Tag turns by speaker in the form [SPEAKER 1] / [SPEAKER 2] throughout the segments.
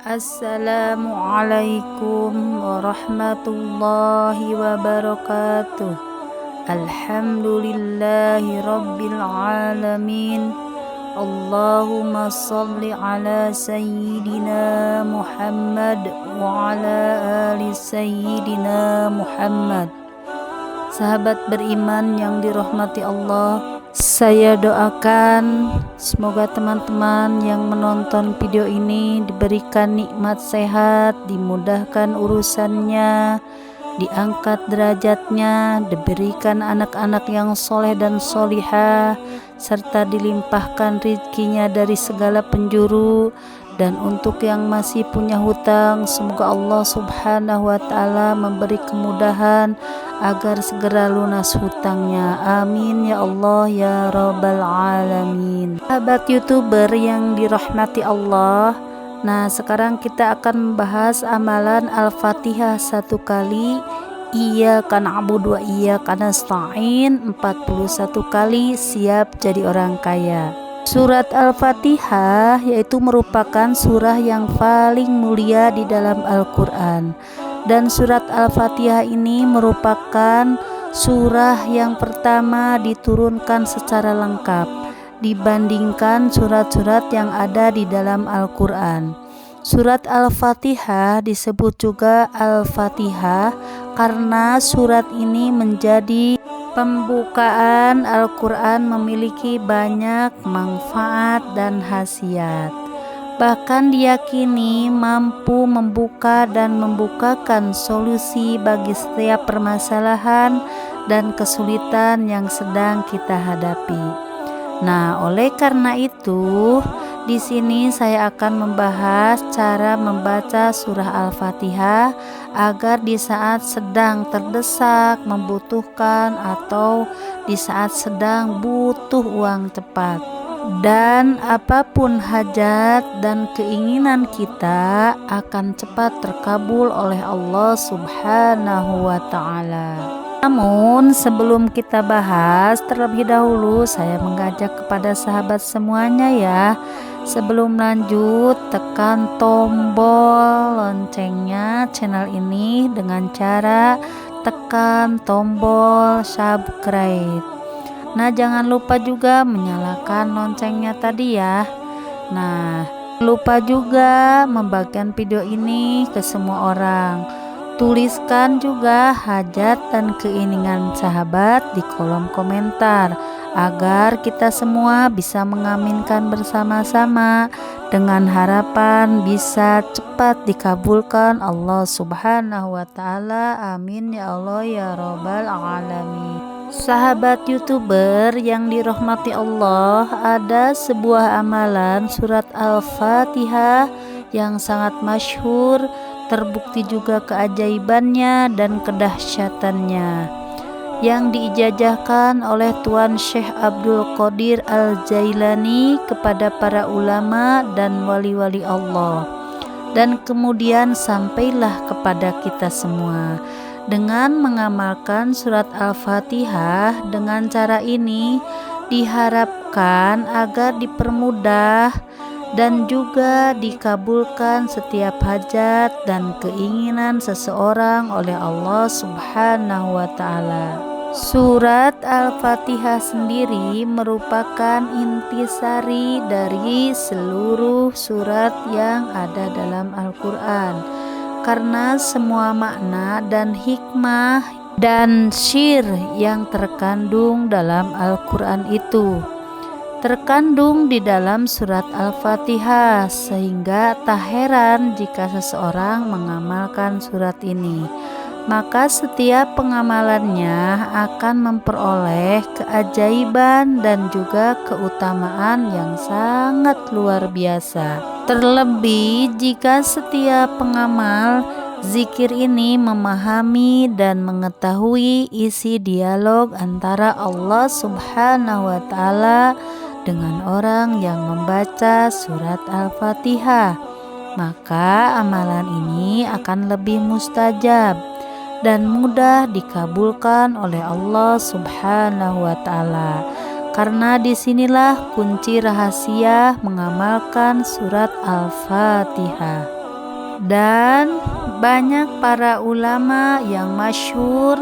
[SPEAKER 1] Assalamualaikum warahmatullahi wabarakatuh. Alhamdulillahi rabbil alamin. Allahumma salli ala sayyidina Muhammad wa ala ali sayyidina Muhammad. Sahabat beriman yang dirahmati Allah, saya doakan semoga teman-teman yang menonton video ini diberikan nikmat sehat, dimudahkan urusannya, diangkat derajatnya, diberikan anak-anak yang soleh dan solihah, serta dilimpahkan rezekinya dari segala penjuru. Dan untuk yang masih punya hutang, semoga Allah subhanahu wa ta'ala memberi kemudahan agar segera lunas hutangnya. Amin ya Allah ya rabbal alamin. Sahabat YouTuber yang dirahmati Allah, nah sekarang kita akan membahas amalan Al-Fatihah 1 kali, Iyyaka na'budu wa iyyaka nasta'in 41 kali, siap jadi orang kaya. Surat Al-Fatihah yaitu merupakan surah yang paling mulia di dalam Al-Quran. Dan surat Al-Fatihah ini merupakan surah yang pertama diturunkan secara lengkap dibandingkan surat-surat yang ada di dalam Al-Quran. Surat Al-Fatihah disebut juga Al-Fatihah karena surat ini menjadi pembukaan Al-Quran, memiliki banyak manfaat dan khasiat. Bahkan diyakini mampu membuka dan membukakan solusi bagi setiap permasalahan dan kesulitan yang sedang kita hadapi. Nah, oleh karena itu, di sini saya akan membahas cara membaca surah Al-Fatihah agar di saat sedang terdesak, membutuhkan, atau di saat sedang butuh uang cepat, dan apapun hajat dan keinginan kita akan cepat terkabul oleh Allah Subhanahu wa ta'ala. Namun sebelum kita bahas, terlebih dahulu saya mengajak kepada sahabat semuanya ya, sebelum lanjut tekan tombol loncengnya channel ini dengan cara tekan tombol subscribe. Nah, jangan lupa juga menyalakan loncengnya tadi ya. Nah, lupa juga membagikan video ini ke semua orang. Tuliskan juga hajat dan keinginan sahabat di kolom komentar agar kita semua bisa mengaminkan bersama-sama dengan harapan bisa cepat dikabulkan Allah Subhanahu wa ta'ala. Amin ya Allah ya rabbal alamin. Sahabat YouTuber yang dirahmati Allah, ada sebuah amalan surat Al-Fatihah yang sangat masyhur, terbukti juga keajaibannya dan kedahsyatannya, yang diijazahkan oleh Tuan Syekh Abdul Qadir Al-Jailani kepada para ulama dan wali-wali Allah, dan kemudian sampailah kepada kita semua. Dengan mengamalkan surat Al-Fatihah dengan cara ini diharapkan agar dipermudah dan juga dikabulkan setiap hajat dan keinginan seseorang oleh Allah Subhanahu wa ta'ala. Surat Al-Fatihah sendiri merupakan intisari dari seluruh surat yang ada dalam Al-Quran, karena semua makna dan hikmah dan syir yang terkandung dalam Al-Quran itu terkandung di dalam surat Al-Fatihah, sehingga tak heran jika seseorang mengamalkan surat ini, maka setiap pengamalannya akan memperoleh keajaiban dan juga keutamaan yang sangat luar biasa. Terlebih jika setiap pengamal zikir ini memahami dan mengetahui isi dialog antara Allah Subhanahu wa ta'ala dengan orang yang membaca surat Al-Fatihah, maka amalan ini akan lebih mustajab dan mudah dikabulkan oleh Allah Subhanahu wa ta'ala. Karena disinilah kunci rahasia mengamalkan surat Al-Fatihah. Dan banyak para ulama yang masyhur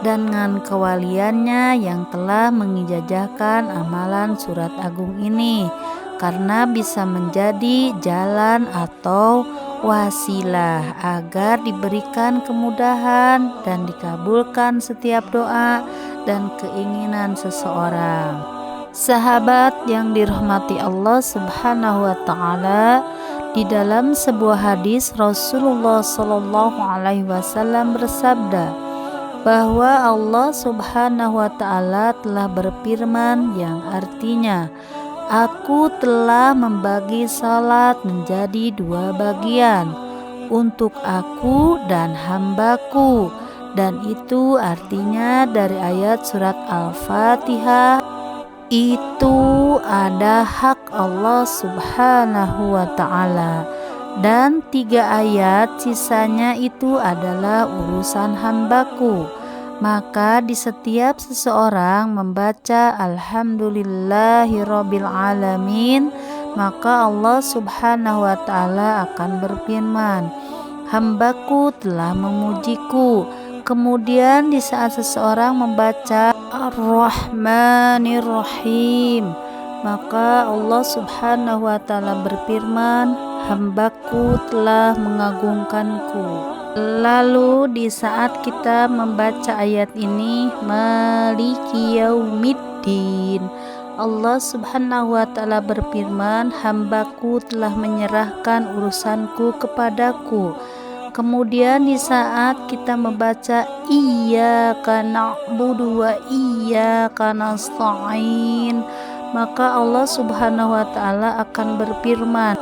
[SPEAKER 1] dengan kewaliannya yang telah mengijazahkan amalan surat agung ini, karena bisa menjadi jalan atau wasilah agar diberikan kemudahan dan dikabulkan setiap doa dan keinginan seseorang. Sahabat yang dirahmati Allah Subhanahu wa taala, di dalam sebuah hadis Rasulullah Shallallahu alaihi wasallam bersabda bahwa Allah Subhanahu wa taala telah berfirman yang artinya, "Aku telah membagi salat menjadi 2 bagian untuk aku dan hambaku." Dan itu artinya dari ayat surat Al-Fatihah, itu ada hak Allah Subhanahu wa ta'ala, dan 3 ayat sisanya itu adalah urusan hambaku. Maka di setiap seseorang membaca Alhamdulillahirabbil alamin, maka Allah Subhanahu wa ta'ala akan berfirman, "Hambaku telah memujiku." Kemudian di saat seseorang membaca Ar-Rahmanir-Rahim, maka Allah Subhanahu wa ta'ala berfirman, "Hambaku telah mengagungkanku." Lalu di saat kita membaca ayat ini, Maliki Yaumiddin, Allah Subhanahu wa ta'ala berfirman, "Hambaku telah menyerahkan urusanku kepadaku." Kemudian di saat kita membaca Iyyaka na'budu wa iyyaka nasta'in, maka Allah Subhanahu wa ta'ala akan berfirman,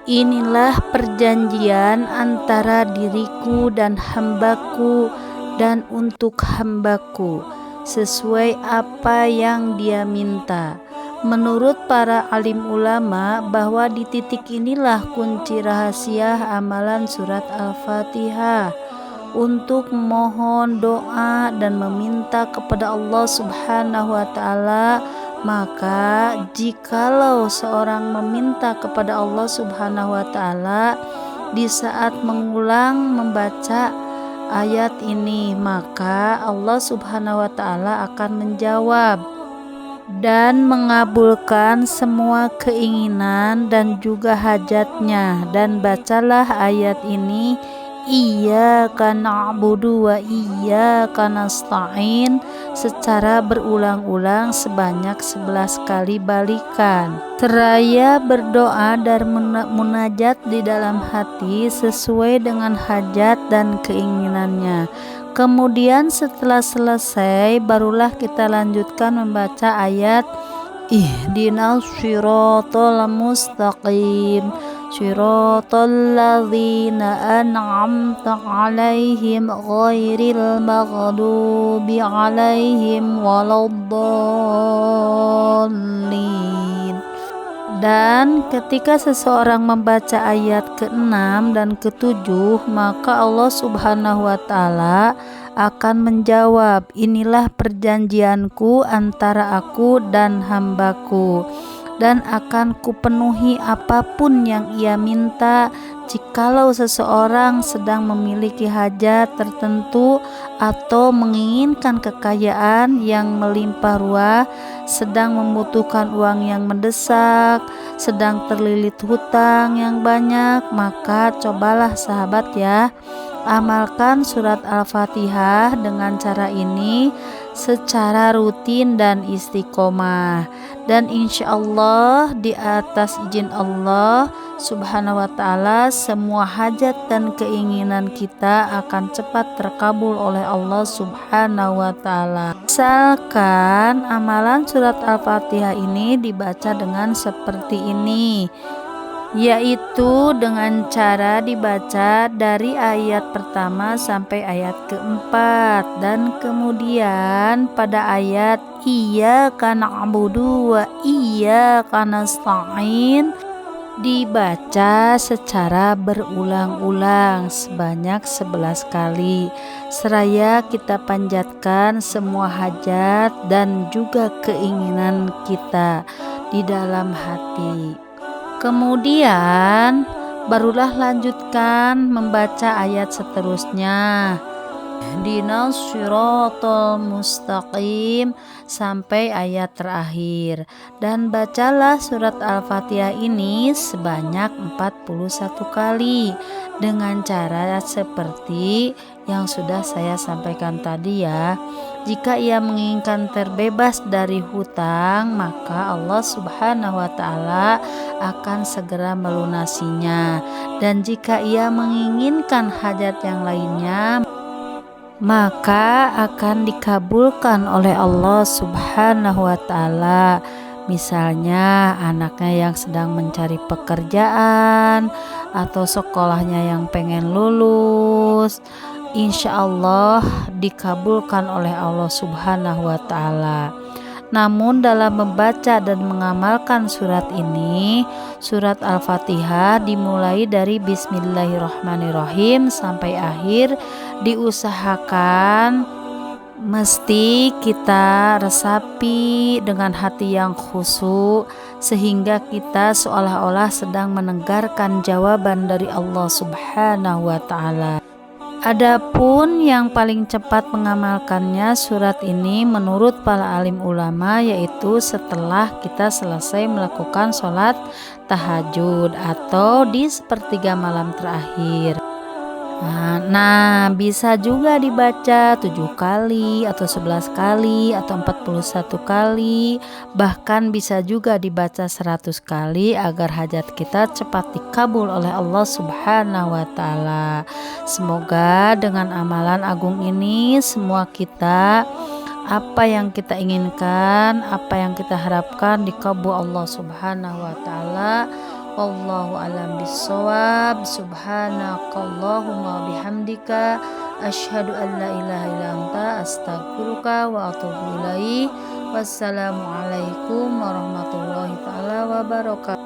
[SPEAKER 1] "Inilah perjanjian antara diriku dan hambaku dan untuk hambaku sesuai apa yang dia minta." Menurut para alim ulama bahwa di titik inilah kunci rahasia amalan surat Al-Fatihah untuk memohon doa dan meminta kepada Allah Subhanahu wa ta'ala. Maka jikalau seorang meminta kepada Allah Subhanahu wa ta'ala di saat mengulang membaca ayat ini, maka Allah Subhanahu wa ta'ala akan menjawab dan mengabulkan semua keinginan dan juga hajatnya. Dan bacalah ayat ini, Iyyaka na'budu wa iyyaka nasta'in, secara berulang-ulang sebanyak 11 kali balikan. Seraya berdoa dan munajat di dalam hati sesuai dengan hajat dan keinginannya. Kemudian setelah selesai, barulah kita lanjutkan membaca ayat Ihdinas shiratal mustaqim, shiratal ladzina an'amta 'alaihim ghairil maghdubi 'alaihim waladdallin. Dan ketika seseorang membaca ayat ke-6 dan ke-7, maka Allah Subhanahu wa ta'ala akan menjawab, "Inilah perjanjianku antara aku dan hambaku, dan akan kupenuhi apapun yang ia minta. Jikalau seseorang sedang memiliki hajat tertentu atau menginginkan kekayaan yang melimpah ruah, sedang membutuhkan uang yang mendesak, sedang terlilit hutang yang banyak, maka cobalah sahabat ya, amalkan surat Al-Fatihah dengan cara ini secara rutin dan istiqomah, dan insya Allah di atas izin Allah Subhanahu wa ta'ala semua hajat dan keinginan kita akan cepat terkabul oleh Allah Subhanahu wa ta'ala. Misalkan amalan surat Al-Fatihah ini dibaca dengan seperti ini, yaitu dengan cara dibaca dari ayat pertama sampai ayat keempat, dan kemudian pada ayat Iyyaka na'budu wa iyyaka nasta'in dibaca secara berulang-ulang sebanyak 11 kali, seraya kita panjatkan semua hajat dan juga keinginan kita di dalam hati. Kemudian barulah lanjutkan membaca ayat seterusnya. Ihdinas syiratal mustaqim sampai ayat terakhir, dan bacalah surat Al-Fatihah ini sebanyak 41 kali dengan cara seperti yang sudah saya sampaikan tadi ya. Jika ia menginginkan terbebas dari hutang, maka Allah Subhanahu wa taala akan segera melunasinya, dan jika ia menginginkan hajat yang lainnya, maka akan dikabulkan oleh Allah Subhanahu wa taala. Misalnya anaknya yang sedang mencari pekerjaan atau sekolahnya yang pengen lulus, insya Allah dikabulkan oleh Allah Subhanahu wa taala. Namun dalam membaca dan mengamalkan surat ini, surat Al-Fatihah dimulai dari Bismillahirrahmanirrahim sampai akhir, diusahakan mesti kita resapi dengan hati yang khusyuk, sehingga kita seolah-olah sedang mendengarkan jawaban dari Allah Subhanahu wa taala. Adapun yang paling cepat mengamalkannya surat ini menurut para alim ulama, yaitu setelah kita selesai melakukan sholat tahajud atau di sepertiga malam terakhir. Nah, bisa juga dibaca 7 kali atau 11 kali atau 41 kali, bahkan bisa juga dibaca 100 kali agar hajat kita cepat dikabul oleh Allah Subhanahu wa taala. Semoga dengan amalan agung ini semua kita, apa yang kita inginkan, apa yang kita harapkan dikabul Allah Subhanahu wa taala. Wallahu alam bisawab. Subhanakallahumma bihamdika asyhadu an la ilaha illa anta astaghfiruka wa atubu ilaik. Wassalamualaikum warahmatullahi taala wabarakatuh.